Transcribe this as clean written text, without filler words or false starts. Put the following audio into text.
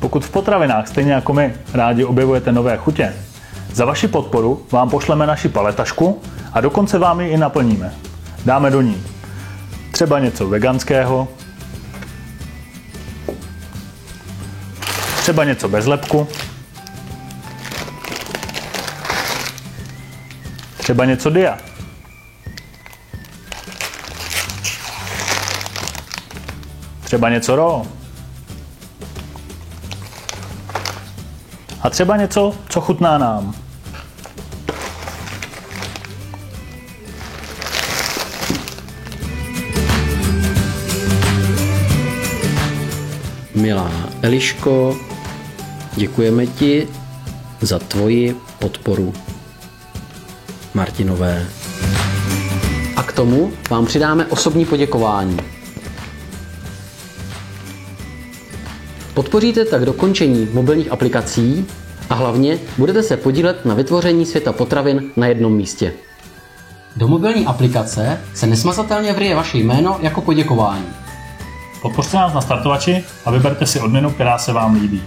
Pokud v potravinách stejně jako my rádi objevujete nové chutě, za vaši podporu vám pošleme naši paletašku a dokonce vám ji i naplníme. Dáme do ní třeba něco veganského, třeba něco bez lepku, třeba něco dia. Třeba něco raw. A třeba něco, co chutná nám. Milá Eliško, děkujeme ti za tvoji podporu Martinové. A k tomu vám přidáme osobní poděkování. Podpoříte tak dokončení mobilních aplikací a hlavně budete se podílet na vytvoření světa potravin na jednom místě. Do mobilní aplikace se nesmazatelně vryje vaše jméno jako poděkování. Podpořte nás na startovači a vyberte si odměnu, která se vám líbí.